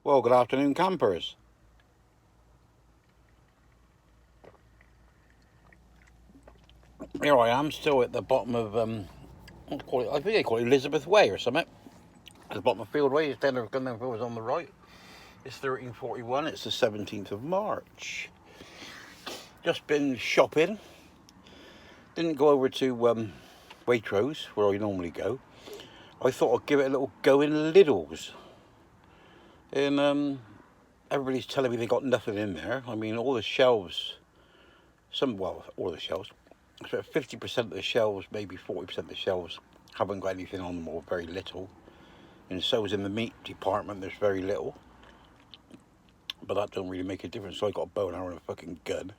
Well, good afternoon, campers. Here I am, still at the bottom of I think they call it Elizabeth Way or something. At the bottom of Field Way, it's down there. If I was on the right, it's 13:41. It's the 17th of March. Just been shopping. Didn't go over to Waitrose where I normally go. I thought I'd give it a little go in Lidl's, and everybody's telling me they got nothing in there. I mean, all the shelves, all the shelves. So 50% of the shelves, maybe 40% of the shelves haven't got anything on them or very little. And so is in the meat department, there's very little. But that don't really make a difference. So I got a bow and arrow and a fucking gun.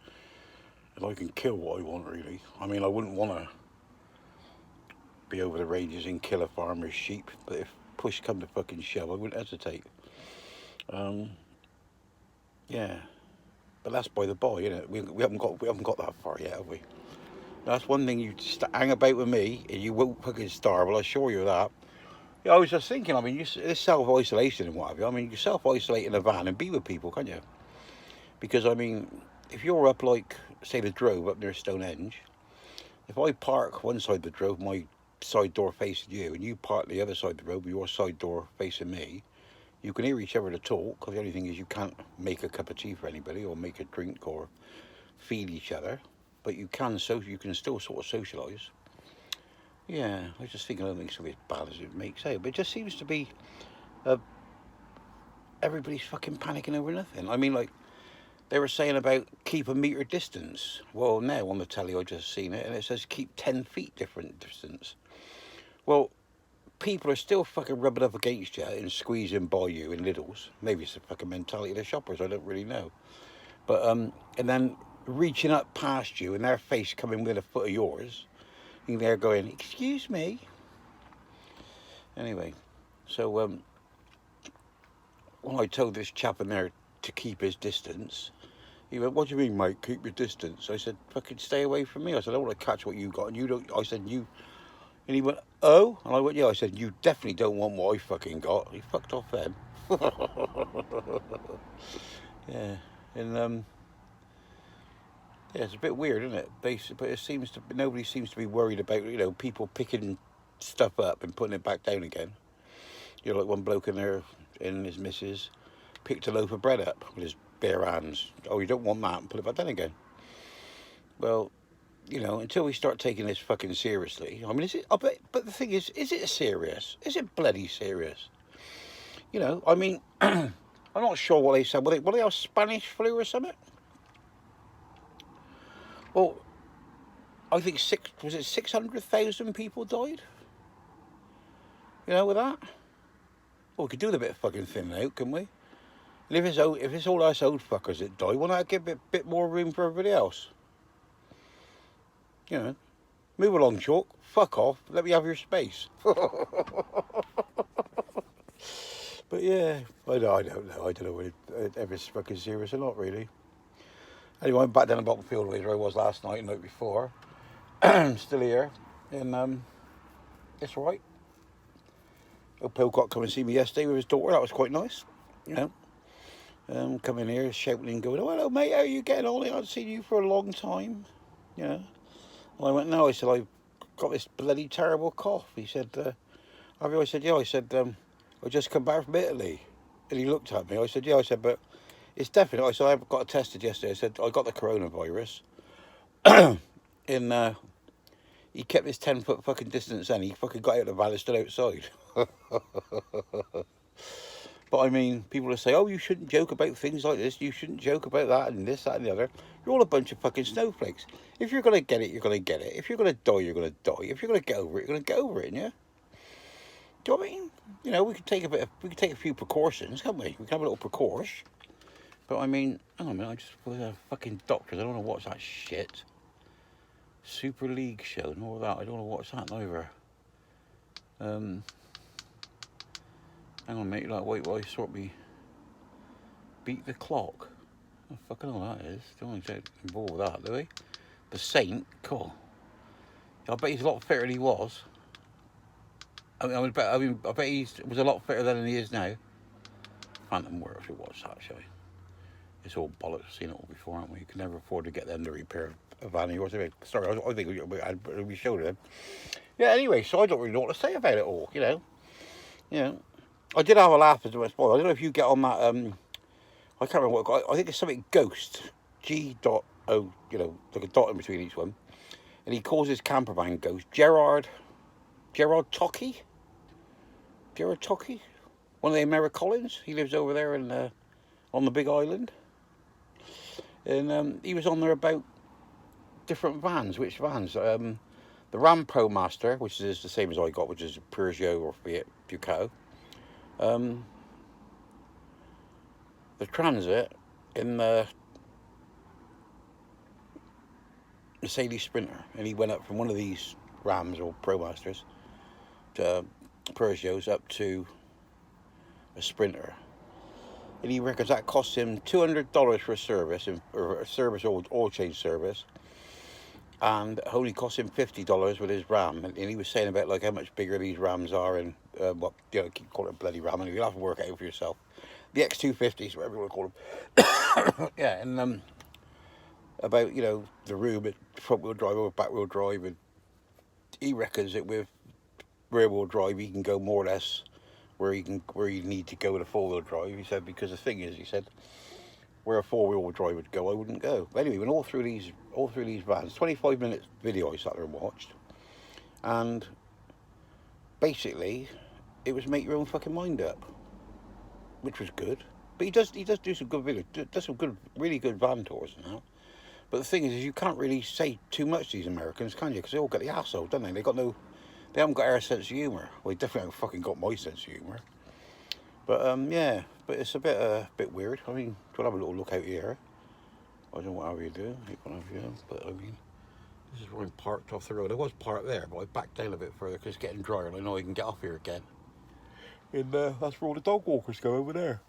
And I can kill what I want, really. I mean, I wouldn't want to be over the ranges and kill a farmer's sheep. But if push come to fucking shove, I wouldn't hesitate. Yeah. But that's by the by, isn't it? We haven't got that far yet, have we? That's one thing you just hang about with me, and you won't fucking starve. I'll assure you that. Yeah, I was just thinking. I mean, this self-isolation and what have you. I mean, you self-isolate in a van and be with people, can't you? Because I mean, if you're up like, say, the Drove up near Stonehenge, if I park one side of the Drove, my side door facing you, and you park the other side of the road with your side door facing me, you can hear each other to talk. Because the only thing is, you can't make a cup of tea for anybody or make a drink or feed each other. But you can still sort of socialise. Yeah, I was just thinking I don't think it's going to be as bad as it makes out. But it just seems to be uh, everybody's fucking panicking over nothing. I mean, like, they were saying about keep a metre distance. Well, now on the telly I just seen it, and it says keep 10 feet different distance. Well, people are still fucking rubbing up against you and squeezing by you in Lidl's. Maybe it's the fucking mentality of the shoppers, I don't really know. But, and then reaching up past you and their face coming within a foot of yours, and they're going, excuse me. Anyway, so when I told this chap in there to keep his distance, he went, what do you mean, mate, keep your distance? I said, fucking stay away from me. I said, I don't want to catch what you got, and you don't. I said, you. And he went, oh? And I went, yeah. I said, you definitely don't want what I fucking got. He fucked off then. Yeah. And yeah, it's a bit weird, isn't it? But it seems to nobody seems to be worried about people picking stuff up and putting it back down again. Like one bloke in there and his missus picked a loaf of bread up with his bare hands. Oh, you don't want that, and put it back down again. Well, until we start taking this fucking seriously. I mean, is it? But the thing is it serious? Is it bloody serious? I mean, I'm not sure what they said. What they have Spanish flu or something? Well, I think 600,000 people died? With that? Well, we could do with a bit of fucking thinning out, can we? And if it's all us old fuckers that die, why not give a bit more room for everybody else? Move along, chalk. Fuck off. Let me have your space. But yeah, I don't know. I don't know whether it's fucking serious or not, really. Anyway, I'm back down the bottom field where I was last night and the night before. Still here, and it's all right. Bill got to come and see me yesterday with his daughter. That was quite nice. Coming here, shouting and going, oh, hello, mate, how are you getting on? I haven't seen you for a long time. And I went, no. I said, I've got this bloody terrible cough. He said, have you? I said, yeah. I said, I just come back from Italy. And he looked at me. I said, yeah. I said, but it's definite. I said, I got tested yesterday. I said, I got the coronavirus. And he kept his 10-foot fucking distance and he fucking got out of the van and stood outside. But I mean, people will say, oh, you shouldn't joke about things like this. You shouldn't joke about that and this, that and the other. You're all a bunch of fucking snowflakes. If you're going to get it, you're going to get it. If you're going to die, you're going to die. If you're going to get over it, you're going to get over it, yeah? Do you know what I mean? We could take a few precautions, can't we? We can have a little precaution. But I mean, hang on a minute, I just was a fucking doctor. I don't want to watch that shit. Super League show and all that. I don't want to watch that either. Hang on, mate. Wait while I sort me. Beat the clock. I fucking know what that is. Don't want to get involved with that, do we? The Saint. Cool. I bet he's a lot fitter than he was. I bet he was a lot fitter than he is now. Phantom Wars, it was actually. It's all bollocks, seen it all before, haven't we? You can never afford to get them to repair a van of yours. Sorry, I think we showed them. Yeah, anyway, so I don't really know what to say about it all, you know. You know, I did have a laugh as well. I don't know if you get on that, I can't remember what, I think it's something Ghost, G.O, you know, like a dot in between each one. And he calls his camper van Ghost Gerard Tockey? Gerard Tockey? One of the Americolins. He lives over there in, on the Big Island. And he was on there about different vans. Which vans? The Ram Promaster, which is the same as I got, which is a Peugeot or Fiat Ducato. The Transit in the Mercedes Sprinter. And he went up from one of these Rams or Promasters to Peugeots up to a Sprinter. And he reckons that cost him $200 for a service, or a service oil change service, and only cost him $50 with his Ram. And he was saying about like how much bigger these Rams are, and what, you know, keep calling it a bloody Ram, and you'll have to work it out for yourself. The X250s, whatever you want to call them. Yeah, and about, you know, the room, front wheel drive or back wheel drive, and he reckons that with rear wheel drive he can go more or less where you need to go with a four-wheel drive. He said, because the thing is, he said, where a four-wheel drive would go, I wouldn't go. But anyway, went all through these vans, 25-minute video I sat there and watched, and basically it was make your own fucking mind up, which was good. But he does do some good videos, does some good, really good van tours and that. But the thing is you can't really say too much to these Americans, can you? Because they all get the asshole, don't they? They haven't got our sense of humour. Well, they definitely haven't fucking got my sense of humour. But yeah, but it's a bit weird. I mean, we'll have a little look out here. I don't know what you do. But I mean, this is where I'm parked off the road. I was parked there, but I backed down a bit further because it's getting drier, and I know I can get off here again. And that's where all the dog walkers go, over there.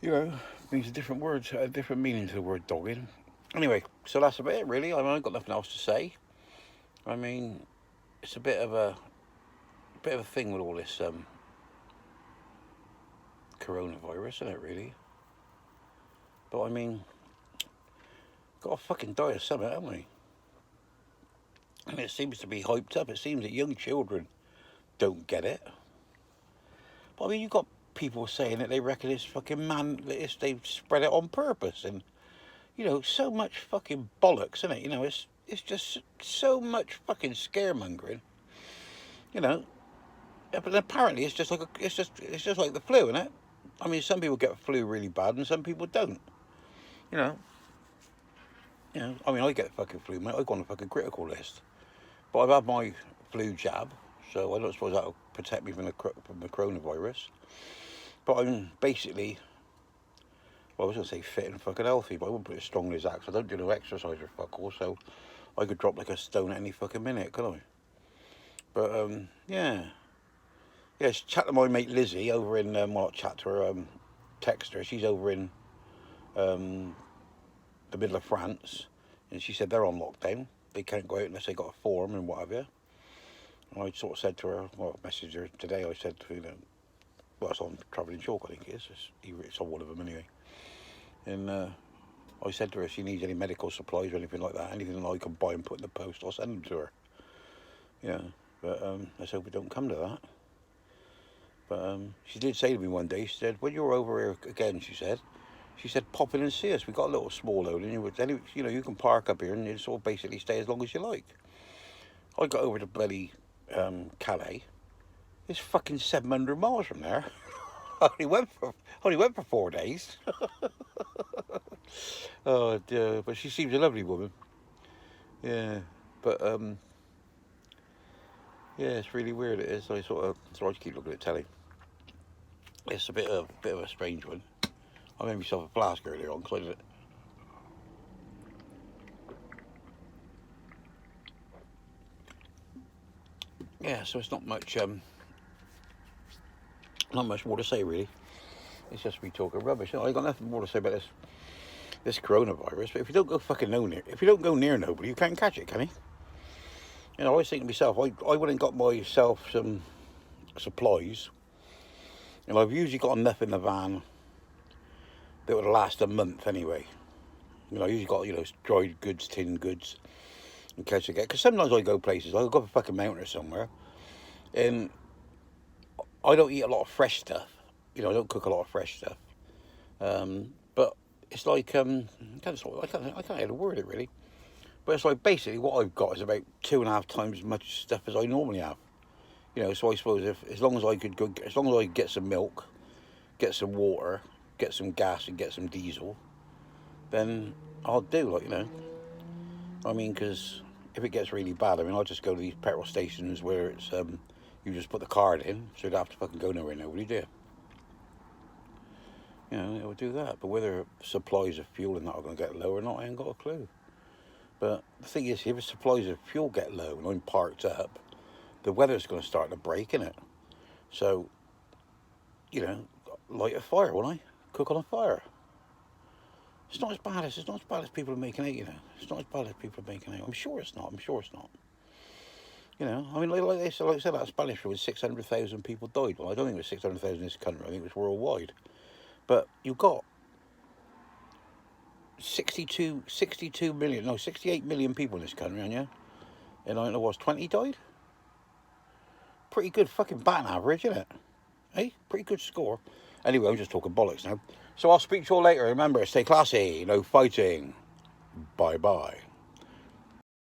You know, means different words, different meaning to the word dogging. Anyway, so that's about it, really. I mean, I've got nothing else to say. I mean, it's a bit of a thing with all this coronavirus, isn't it, really? But I mean, got to fucking die of something, haven't we? And it seems to be hyped up. It seems that young children don't get it. But I mean, you've got people saying that they reckon it's fucking they've spread it on purpose, and you know, so much fucking bollocks, isn't it? You know, it's just so much fucking scaremongering. You know, but apparently it's just like the flu, isn't it? I mean, some people get the flu really bad, and some people don't. You know. I mean, I get the fucking flu, mate. I go on a fucking critical list, but I've had my flu jab, so I don't suppose that'll protect me from the coronavirus. But I'm basically, well, I was going to say fit and fucking healthy, but I wouldn't put it as strongly as that, because I don't do no exercise or fuck all, so I could drop like a stone at any fucking minute, couldn't I? But, yeah. Yeah, chat to my mate Lizzie over in, well, not chat to her, text her. She's over in the middle of France, and she said they're on lockdown. They can't go out unless they got a form and whatever. And I sort of said to her, well, I messaged her today, I said, you know, well, it's on Travelling Chalk, I think it is. It's on one of them anyway. And I said to her if she needs any medical supplies or anything like that, anything that I can buy and put in the post, I'll send them to her. Yeah, but let's hope it don't come to that. But she did say to me one day, she said, when you're over here again, she said, pop in and see us. We've got a little small load, and you know, you can park up here and you sort of basically stay as long as you like. I got over to bloody Calais. It's fucking 700 miles from there. I only went for 4 days. Oh dear, but she seems a lovely woman. Yeah, but yeah, it's really weird. It is. So I just keep looking at telly. It's a bit of a strange one. I made myself a flask earlier on because I did it. Yeah, so it's not much more to say really. It's just me talking rubbish. I got nothing more to say about this coronavirus. But if you don't go near nobody, you can't catch it, can you? You know, I was thinking to myself, I went and got myself some supplies And I've usually got enough in the van that would last a month anyway. You know, I usually got, you know, dried goods, tinned goods, in case I get. Because sometimes I go places, I'll go up a fucking mountain or somewhere, and I don't eat a lot of fresh stuff. You know, I don't cook a lot of fresh stuff. But it's like, I can't even word it really. But it's like basically what I've got is about 2.5 times as much stuff as I normally have. You know, so I suppose as long as I could get some milk, get some water, get some gas, and get some diesel, then I'll do, like, you know. I mean, because if it gets really bad, I mean, I'll just go to these petrol stations where it's you just put the card in, so you don't have to fucking go nowhere. Nobody do. You know, it would do that. But whether supplies of fuel and that are going to get low or not, I ain't got a clue. But the thing is, if the supplies of fuel get low and I'm parked up, the weather's going to start to break, innit? So, you know, light a fire, won't I? Cook on a fire. It's not as bad as people are making out, you know. It's not as bad as people are making out. I'm sure it's not. You know, I mean, like I said, that Spanish flu, 600,000 people died. Well, I don't think it was 600,000 in this country. I think it was worldwide. But you've got 68 million people in this country, haven't you? And I don't know what's 20 died? Pretty good fucking batting average, isn't it? Hey, pretty good score. Anyway, I'm just talking bollocks now. So I'll speak to you all later. Remember, stay classy, no fighting. Bye-bye.